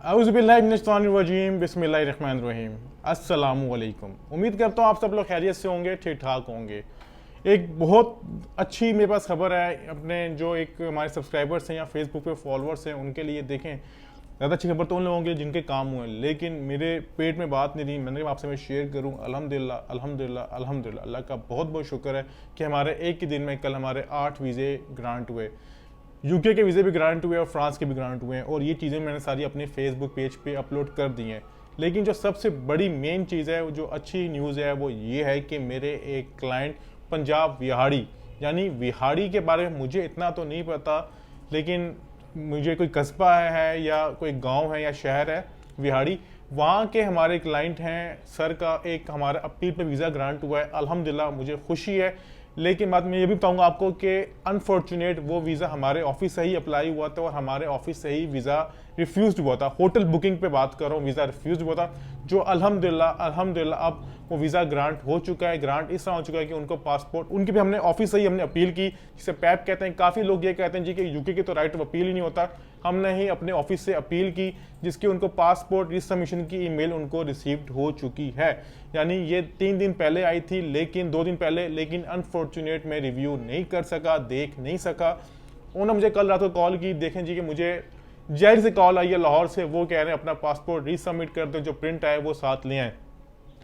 औज़ुबिल्लाहिमिनश्शैतानिर्रजीम बिस्मिल्लाहिर्रहमानिर्रहीम। अस्सलामुअलैकुम। उम्मीद करता हूँ आप सब लोग खैरियत से होंगे, ठीक ठाक होंगे। एक बहुत अच्छी मेरे पास खबर है अपने जो एक हमारे सब्सक्राइबर्स हैं या फेसबुक पे फॉलोअर्स हैं उनके लिए। देखें, ज़्यादा अच्छी खबर तो उन लोगों के जिनके काम हुए, लेकिन मेरे पेट में बात नहीं रही। मैंने कहा आपसे मैं शेयर करूँ। अल्हम्दुलिल्लाह अल्हम्दुलिल्लाह अल्हम्दुलिल्लाह, अल्लाह का बहुत बहुत शुक्र है कि हमारे एक ही दिन में कल हमारे 8 वीज़े ग्रांट हुए। यूके के वीज़े भी ग्रांट हुए और फ्रांस के भी ग्रांट हुए हैं, और ये चीज़ें मैंने सारी अपने फेसबुक पेज पे अपलोड कर दी हैं। लेकिन जो सबसे बड़ी मेन चीज़ है, जो अच्छी न्यूज़ है, वो ये है कि मेरे एक क्लाइंट पंजाब विहाड़ी, यानी विहाड़ी के बारे में मुझे इतना तो नहीं पता, लेकिन मुझे कोई कस्बा है या कोई गांव है या शहर है विहाड़ी, वहाँ के हमारे क्लाइंट हैं। सर का एक हमारा अपील पे वीज़ा ग्रांट हुआ है, अल्हम्दुलिल्लाह मुझे खुशी है। लेकिन बात मैं ये भी बताऊंगा आपको कि अनफॉर्चुनेट वो वीज़ा हमारे ऑफिस से ही अप्लाई हुआ था और हमारे ऑफिस से ही वीज़ा रिफ्यूज़ हुआ था। होटल बुकिंग पे बात कर रहा हूँ, वीज़ा रिफ्यूज़ हुआ था, जो अल्हम्दुलिल्लाह अल्हम्दुलिल्लाह अब वो वीज़ा ग्रांट हो चुका है। ग्रांट इस तरह हो चुका है कि उनको पासपोर्ट, उनकी भी हमने ऑफिस से ही हमने अपील की, जिसे पैप कहते हैं। काफ़ी लोग ये कहते हैं जी कि यूके की तो राइट ऑफ अपील ही नहीं होता। हमने ही अपने ऑफिस से अपील की, जिसकी उनको पासपोर्ट रिसबमिशन की ईमेल उनको रिसीव्ड हो चुकी है। यानी ये 3 दिन पहले आई थी, लेकिन 2 दिन पहले, लेकिन अनफॉर्चुनेट मैं रिव्यू नहीं कर सका, देख नहीं सका। उन्होंने मुझे कल रात को कॉल की। देखें जी कि मुझे जैल से कॉल आई है लाहौर से, वो कह रहे हैं अपना पासपोर्ट रीसबमिट कर दो, जो प्रिंट आए वो साथ ले आए।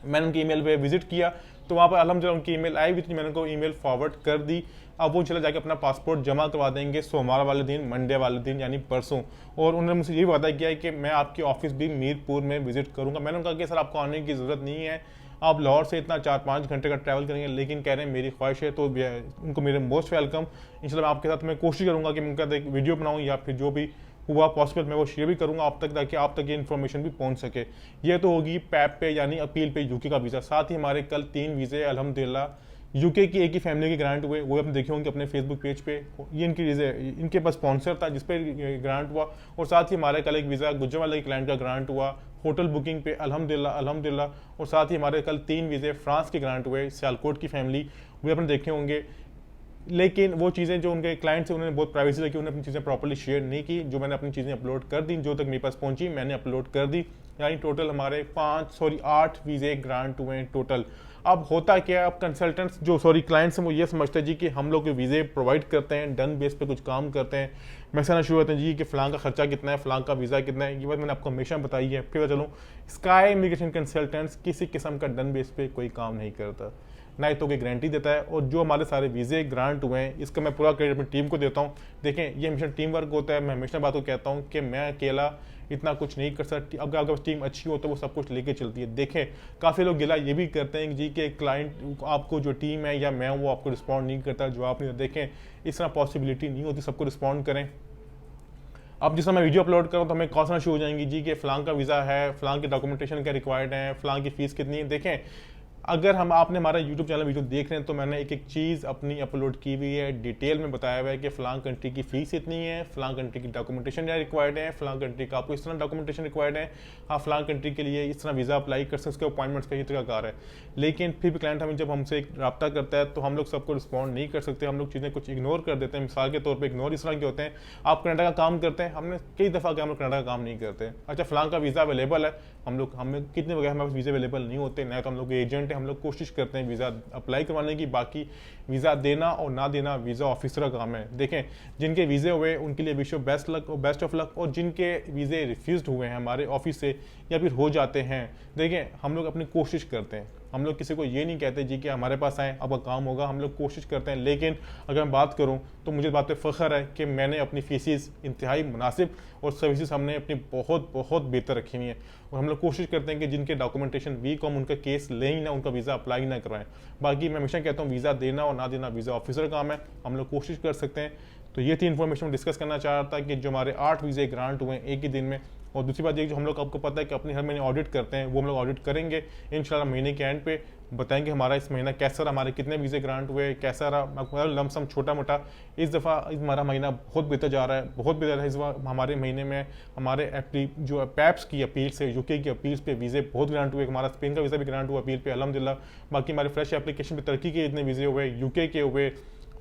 मैंने उनकी ईमेल पे विजिट किया तो वहाँ पर अल्हम्दुलिल्लाह उनकी ईमेल आई हुई थी, मैंने उनको ईमेल फॉरवर्ड कर दी। अब वो चले जाके अपना पासपोर्ट जमा करवा देंगे सोमवार वाले दिन, मंडे वाले दिन, यानी परसों। और उन्होंने मुझसे यही वादा किया है कि मैं आपकी ऑफिस भी मीरपुर में विजिट करूँगा। मैंने उनका कहा कि सर आपको आने की ज़रूरत नहीं है, आप लाहौर से इतना 4-5 घंटे का ट्रैवल करेंगे, लेकिन कह रहे हैं मेरी ख्वाहिश है, तो उनको मेरे मोस्ट वेलकम। इंशाल्लाह आपके साथ मैं कोशिश करूँगा कि मैं उनका एक वीडियो बनाऊँ या फिर जो भी हुआ पॉसिबल मैं वो शेयर भी करूंगा आप तक, ताकि आप तक ये इन्फॉर्मेशन भी पहुंच सके। ये तो होगी पैप पे यानी अपील पे यूके का वीज़ा। साथ ही हमारे कल 3 वीज़े अल्हम्दुलिल्लाह यूके की एक ही फैमिली के ग्रांट हुए, वो अपने देखे होंगे अपने फेसबुक पेज पे। ये इनके पास स्पॉन्सर था जिस पे ग्रांट हुआ। और साथ ही हमारे कल एक वीज़ा गुजरावाला के क्लाइंट का ग्रांट हुआ होटल बुकिंग पे, अल्हम्दुलिल्लाह अल्हम्दुलिल्लाह। और साथ ही हमारे कल 3 वीज़े फ्रांस के ग्रांट हुए, सियालकोट की फैमिली, वो अपने देखे होंगे। लेकिन वो चीज़ें जो उनके क्लाइंट से उन्होंने बहुत प्राइवेसी रखी, उन्होंने अपनी चीज़ें प्रॉपर्ली शेयर नहीं की। जो मैंने अपनी चीज़ें अपलोड कर दी, जो तक मेरे पास पहुंची मैंने अपलोड कर दी। यानी टोटल हमारे 8 वीज़े ग्रांट हुए हैं टोटल। अब होता क्या है, अब कंसल्टेंट्स जो क्लाइंट्स हैं वो ये समझते हैं जी कि हम लोग वीज़े प्रोवाइड करते हैं, डन बेस पे कुछ काम करते हैं। मैसेज शुरू होते हैं जी कि फ़लाँ का खर्चा कितना है, फ़लाँ का वीज़ा कितना है। ये बात मैंने आपको हमेशा बताई है। फिर चलूँ, स्काई इमिग्रेशन कंसल्टेंट्स किसी किस्म का डन बेस पे कोई काम नहीं करता, ना ही तो कोई गारंटी देता है। और जो हमारे सारे वीज़े ग्रांट हुए हैं, इसका मैं पूरा क्रेडिट अपनी टीम को देता हूँ। देखें, ये हमेशा टीम वर्क होता है। मैं हमेशा बात को कहता हूँ कि मैं अकेला इतना कुछ नहीं कर सकती। अगर टीम अच्छी हो तो वो सब कुछ लेके चलती है। देखें, काफ़ी लोग गिला ये भी करते हैं जी कि क्लाइंट आपको जो टीम है या मैं वो आपको रिस्पॉन्ड नहीं करता, जवाब नहीं देता। देखें, इस तरह पॉसिबिलिटी नहीं होती, सबको रिस्पॉन्ड करें। अब जिस समय मैं वीडियो अपलोड करूँ तो हमें कॉल शुरू हो जाएंगी जी कि फ़लाँ का वीज़ा है, फ़लाँ की डॉक्यूमेंटेशन क्या रिक्वायर्ड है, फ़लाँ की फ़ीस कितनी है। देखें, अगर आपने हमारा यूट्यूब चैनल वीडियो देख रहे हैं तो मैंने एक एक चीज़ अपनी अपलोड की हुई है, डिटेल में बताया हुआ है कि फ़लाँ कंट्री की फ़ीस इतनी है, फ़लाँ कंट्री की डॉक्यूमेंटेशन क्या रिक्वायर्ड है, फ़लाँ कंट्री का आपको इस तरह डॉक्यूमेंटेशन रिक्वायर्ड है, आप फ़लाँ कंट्री के लिए इस तरह वीज़ा अप्लाई कर सकते, उसके अपॉइंटमेंट्स का ये तरीकाकार है। लेकिन फिर भी क्लाइंट जब हमसे रब्ता करता है तो हम लोग सबको रिस्पॉन्ड नहीं कर सकते, हम लोग चीज़ें कुछ इग्नोर कर देते हैं। मिसाल के तौर पर इग्नोर इस तरह के होते हैं, आप कनाडा का काम करते हैं, हमने कई दफ़ा कहा हम लोग कनाडा का काम नहीं करते। अच्छा, फ़लाँ का वीज़ा अवेलेबल है, हमें कितने वगैरह हमारे पास वीज़ा अवेलेबल नहीं होते, ना तो हम लोग एजेंट हैं, हम लोग कोशिश करते हैं वीज़ा अप्लाई करवाने की। बाकी वीज़ा देना और ना देना वीज़ा ऑफिसर का काम है। देखें, जिनके वीज़े हुए उनके लिए विश बेस्ट लक और बेस्ट ऑफ लक, और जिनके वीज़े रिफ्यूज़ हुए हैं हमारे ऑफिस से या फिर हो जाते हैं, देखें हम लोग अपनी कोशिश करते हैं। हम लोग किसी को ये नहीं कहते जी कि हमारे पास आए अब काम होगा, हम लोग कोशिश करते हैं। लेकिन अगर मैं बात करूं तो मुझे बात पे फ़ख्र है कि मैंने अपनी फीसिस इंतहाई मुनासिब और सर्विसेज हमने अपनी बहुत बहुत बेहतर रखी हुई हैं। और हम लोग कोशिश करते हैं कि जिनके डॉक्यूमेंटेशन वीक हो हम उनका केस लें ही ना, उनका वीज़ा अप्लाई ना करवाएं। बाकी मैं हमेशा कहता हूँ वीज़ा देना और ना देना वीज़ा ऑफिसर का काम है, हम लोग कोशिश कर सकते हैं। तो ये थी इन्फॉर्मेशन डिस्कस करना चाह रहा था कि जो हमारे 8 वीज़े ग्रांट हुए एक ही दिन में। और दूसरी बात ये, जो हम लोग आपको पता है कि अपनी हर महीने ऑडिट करते हैं, वो हम लोग ऑडिट करेंगे इंशाल्लाह महीने के एंड पे बताएंगे हमारा इस महीना कैसा रहा, हमारे कितने वीज़े ग्रांट हुए, कैसा रहा लमसम छोटा मोटा। इस दफ़ा हमारा महीना बहुत बेहतर जा रहा है, बहुत बेहतर है। इस बार हमारे महीने में हमारे जो पैप्स की अपील से, यूके की अपील पे वीज़े बहुत ग्रांट हुए। हमारा स्पेन का वीज़ा भी ग्रांट हुआ अपील पे, अल्हम्दुलिल्लाह। बाकी हमारे फ्रेश एप्लीकेशन पे तरक्की के इतने वीज़े हुए, यूके के हुए,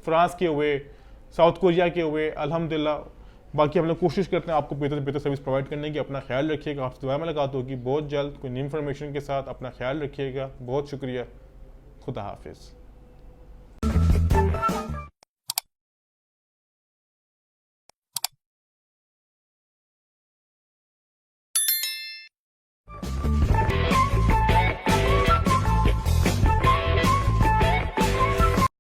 फ्रांस के हुए, साउथ कोरिया के हुए, अल्हम्दुलिल्लाह। बाकी हम लोग कोशिश करते हैं आपको बेहतर से बेहतर सर्विस प्रोवाइड करने की। अपना ख्याल रखिएगा, आपसे दुआ मुलाकात होगी बहुत जल्द कोई नई इन्फॉर्मेशन के साथ। अपना ख्याल रखिएगा, बहुत शुक्रिया, खुदा हाफिज़।